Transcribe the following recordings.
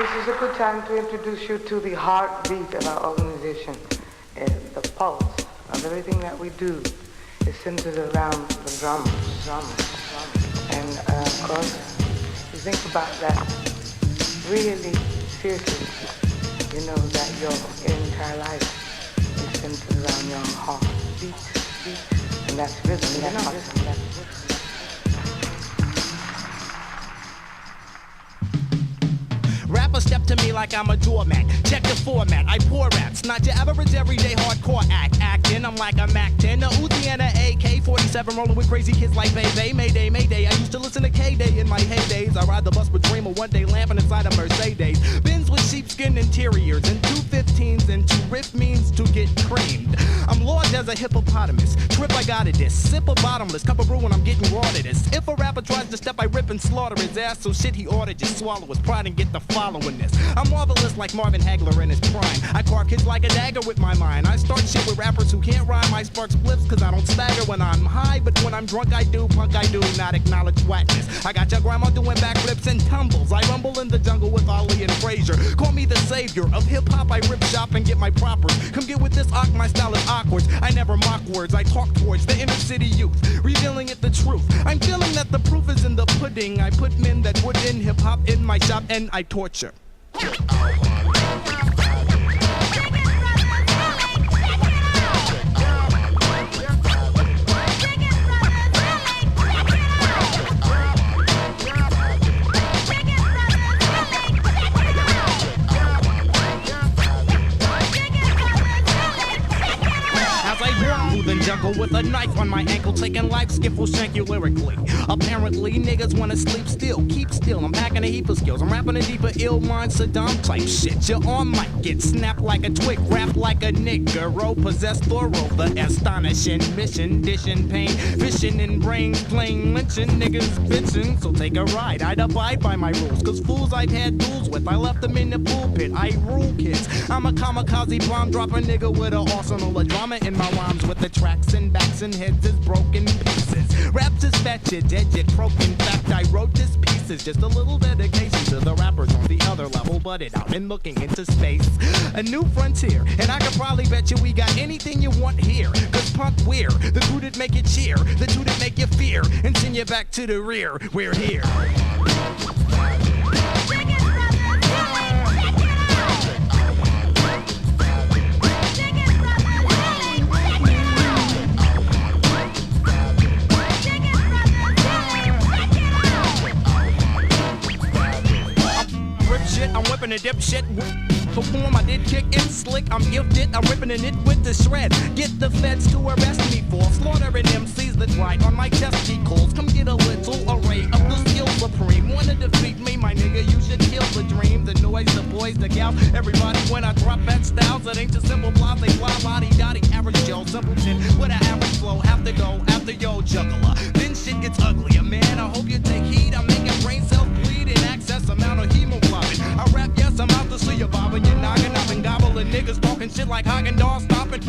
This is a good time to introduce you to the heartbeat of our organization. The pulse of everything that we do is centered around the drums. And of course, you think about that really seriously, you know that your entire life is centered around your heartbeat. And that's rhythm, that's rhythm. Rapper step to me like I'm a doormat. Check the format, I pour raps. Not your average everyday hardcore act. Acting, I'm like a Mac 10, a Uzi and a AK-47, rolling with crazy kids like Bebe. Mayday, Mayday. I used to listen to K-Day in my heydays. I ride the bus with Dreamer, one day lamping inside a Mercedes. Benz with sheepskin interiors and 215s and two riff means to get creamed. I'm large as a hippopotamus. Trip, I got it this. Sip a bottomless cup of brew when I'm getting raw to this. If a rapper tries to step, I rip and slaughter his ass. So shit, he oughta just swallow his pride and get the following this. I'm marvelous like Marvin Hagler in his prime. I carve kids like a dagger with my mind. I start shit with rappers who can't rhyme. I spark spliffs cause I don't stagger when I'm high. But when I'm drunk I do, punk I do, not acknowledge whackness. I got your grandma doing backflips and tumbles. I rumble in the jungle with Ali and Frazier. Call me the savior of hip-hop. I rip shop and get my propers. Come get with this my style is awkward. I never mock words, I talk towards the inner city youth, revealing it the truth. I'm feeling that the proof is in the pudding. I put men that would in hip-hop in my shop and I torture. Jungle with a knife on my ankle, taking life, skiff will shank you lyrically. Apparently, niggas wanna sleep still, keep still. I'm packing a heap of skills. I'm rapping a deeper, ill mind, Saddam type shit. Your arm might get snapped like a twig, rap like a nigger, possess thorough. The astonishing mission, dishing pain, fishing in brains, playing lynching, niggas bitching. So take a ride. I'd abide by my rules, cause fools I've had duels with. I left them in the pulpit. I rule kids. I'm a kamikaze bomb dropping nigga with an arsenal of drama in my rhymes with the tracks and backs and heads is broken pieces. Raps is fetched, edged, broken. In fact, I wrote this piece as just a little dedication to the rappers on the other level, but it out and looking into space. A new frontier, and I could probably bet you we got anything you want here. Cause punk we're the crew that make you cheer, the two that make you fear, and send you back to the rear. We're here. I'm whipping a dipshit. Perform, I did kick it slick. I'm gifted, I'm ripping it with the shred. Get the feds to arrest me for slaughtering MCs that ride on my chest calls. Come get a little array of the skill supreme. Wanna defeat me, my nigga? You should kill the dream, the noise, the boys, the gal. Everybody when I drop that styles, it ain't just simple blase, blah, lottie, dotty, average Joe, simpleton with an average flow. Have to go after yo juggler. Then shit gets uglier, man. I hope you take heed. I'm making brain cells bleed in excess amount of hemoglobin. I rap, yes, I'm out to see you bobbing your noggin. I've been gobbling niggas talking shit like Haagen-Dazs, stopping.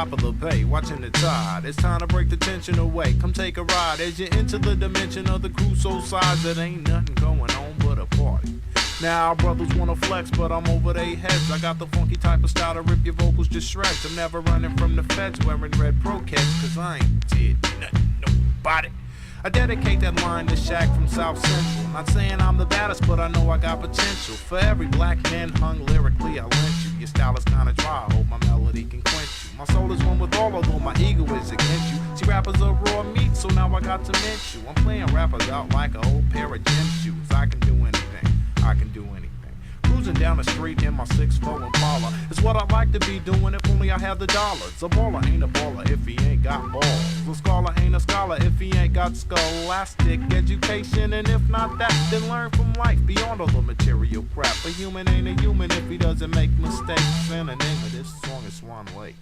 top of the bay, watching the tide. It's time to break the tension away. Come take a ride as you enter the dimension of the Crusoe size. It ain't nothing going on but a party. Now our brothers wanna flex, but I'm over their heads. I got the funky type of style to rip your vocals to shreds. I'm never running from the feds wearing red pro-keds, cause I ain't did nothing, nobody. I dedicate that line to Shaq from South Central. Not saying I'm the baddest, but I know I got potential. For every black man hung lyrically, I lent you. Your style is kinda dry, I hope my melody can quench you. My soul is one with all, although my ego is against you. See, rappers are raw meat, so now I got to mint you. I'm playing rappers out like an old pair of gym shoes. I can do anything, I can do anything. Cruising down the street in my 6'4" Impala. It's what I like to be doing if only I had the dollars. A baller ain't a baller if he ain't got balls. A scholar ain't a scholar if he ain't got scholastic education. And if not that, then learn from life beyond all the material crap. A human ain't a human if he doesn't make mistakes. And the name of this song is Swan Lake.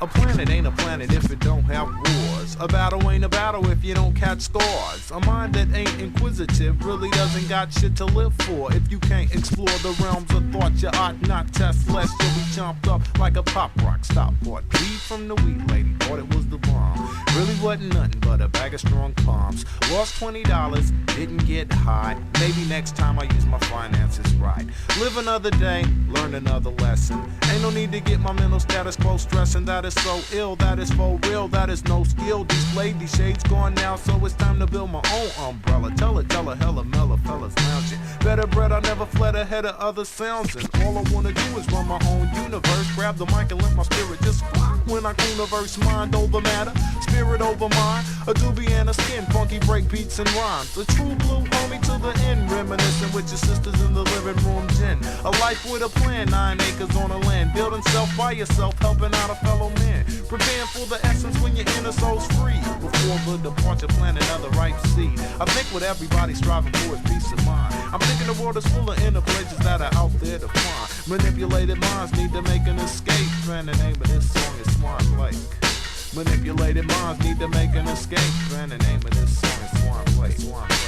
A planet ain't a planet if it don't have wars. A battle ain't a battle if you don't catch scores. A mind that ain't inquisitive really doesn't got shit to live for. If you can't explore the realms of thought, you ought not test less. You'll be chomped up like a pop rock stop. Bought weed from the weed lady, thought it was the bomb. Really wasn't nothing but a bag of strong palms. Lost $20, didn't get high. Maybe next time I use my finances right. Live another day, learn another lesson. Ain't no need to get my mental status quo stressing. That is so ill, that is for real, that is no skill displayed. These shades gone now, so it's time to build my own umbrella. Tell her, hella mellow fellas lounging. Better bread, I never fled ahead of other sounds. And all I wanna do is run my own universe. Grab the mic and let my spirit just fly. When I universe, mind over matter, spirit over mind. A doobie and a skin, funky break beats and rhymes. A true blue homie to the end, reminiscing with your sisters in the living room gin. A life with a plan, 9 acres on a land. Building self by yourself, helping out a fellow man. Preparing for the essence when your inner soul's free. Before the departure, plant another ripe seed. I think what everybody's striving for is peace of mind. I'm thinking the world is full of inner places that are out there to find. Manipulated minds need to make an escape. And the name of this song is Swan Lake. Manipulated minds need to make an escape. And the name of this song is Swan Lake. Swan Lake.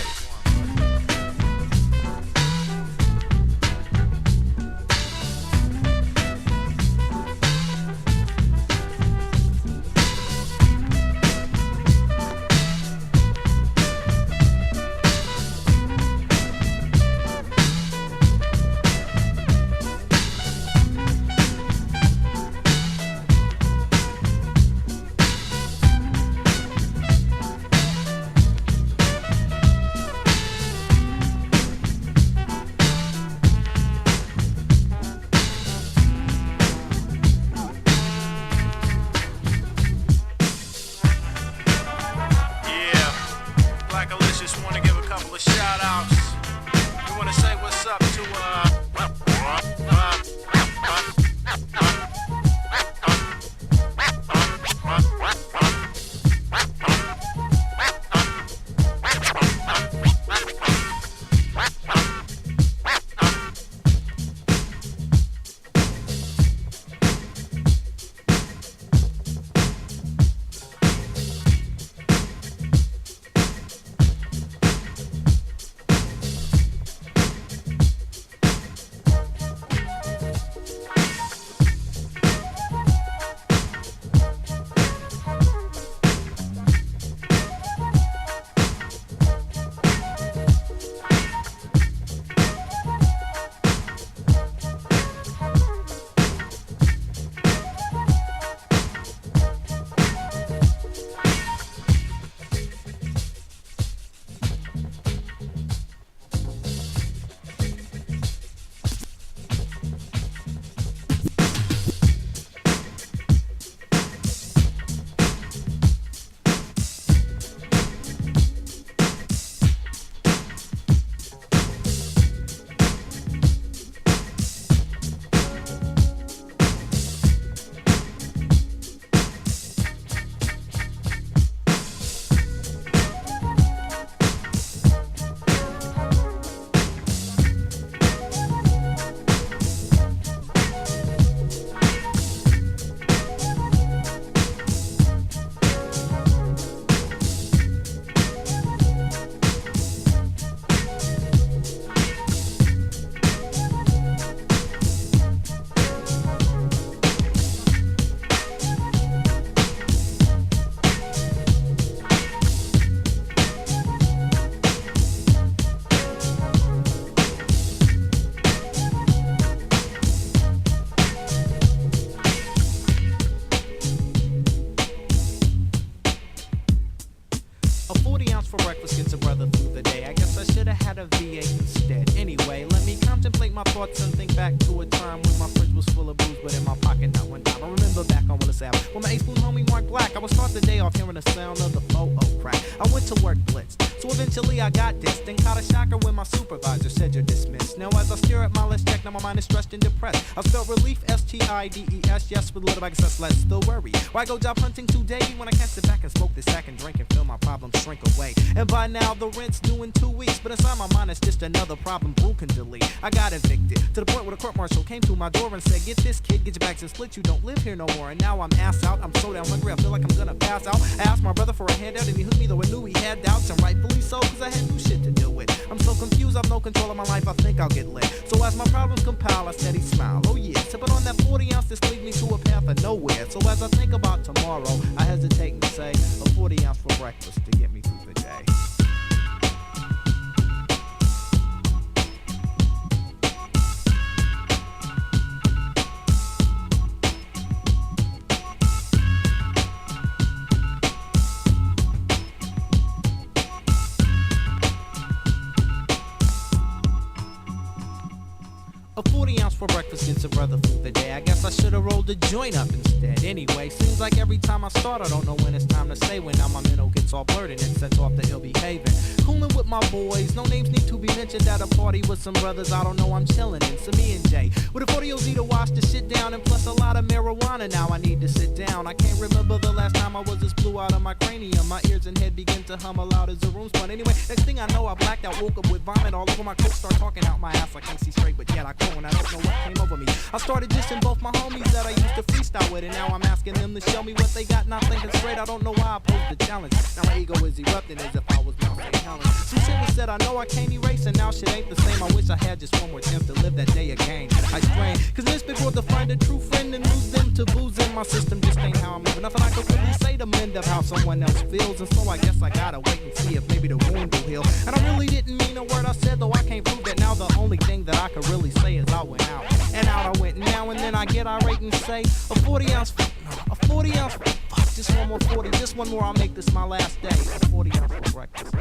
had a V8 instead. Anyway, let me contemplate my thoughts and think back to a time when my fridge was full of booze, but in my pocket not one dime. I remember back on Willis Ave, when my ace-spoon homie Mark Black, I would start the day off hearing the sound of the 4-0 crack. I went to work blitzed, so eventually I got this, then caught a shocker when my supervisor said you're dismissed. Now as I stare at my list check, now my mind is stressed and depressed. I spelled relief, S-T-I-D-E-S, yes, with a little bit of success, let's still worry. Why go job hunting today when I can't sit back and smoke this sack and drink and feel my problems shrink away? And by now the rent's due in 2 weeks, but inside my mind it's just another problem Brew can delete. I got evicted to the point where the court marshal came to my door and said, get this kid, get your bags and split, you don't live here no more. And now I'm ass out, I'm so damn hungry, I feel like I'm gonna pass out. I asked my brother for a handout and he hooked me, though I knew he had doubts, and rightfully so, cause I had new shit to deal with. I'm so confused, I've no control of my life, I think I'll get lit. So as my problems compile, I steady smile, oh yeah, sipping on that 40 ounce, this leads me to a path of nowhere. So as I think about tomorrow, I hesitate and say, a 40 ounce for breakfast to get me through the day. A 40 ounce for breakfast gets a brother through the day. I guess I should've rolled a joint up instead. Anyway, seems like every time I start, I don't know when it's time to say when. Now my mental gets all blurred and it sets off the ill behaving. Cooling with my boys, no names need to be mentioned. At a party with some brothers, I don't know, I'm chilling in. So me and Jay, with a 40 OZ to wash the shit down, and plus a lot of marijuana. Now I need to sit down. I can't remember the last time I was this blue out of my cranium. My ears and head begin to hum aloud as the room spun. Anyway, next thing I know, I blacked out, woke up with vomit all over my coat, start talking out my ass. I can't see straight, but yet I go and I don't know what came over me. I started dissing both my homies that I used to freestyle with, and now I'm asking them to show me what they got, not thinking straight. I don't know why I posed the challenge. Now my ego is erupting as if I was Mount St. Helens. Some shit was said I know I can't erase, and now shit ain't the same. I wish I had just one more chance to live that day again. I strain, cause this big world to find a true friend and lose them to booze in my system just ain't how I'm living. Nothing I could really say to mend up how someone else feels, and so I guess I gotta wait and see if maybe the wound will heal. And I really didn't mean a word I said, though I can't prove it. Now the only thing that I could really say is I went out. And out I went, now and then I get irate and say, a 40 ounce, a 40 ounce, fuck, just one more 40, just one more, I'll make this my last day. A 40 ounce for breakfast.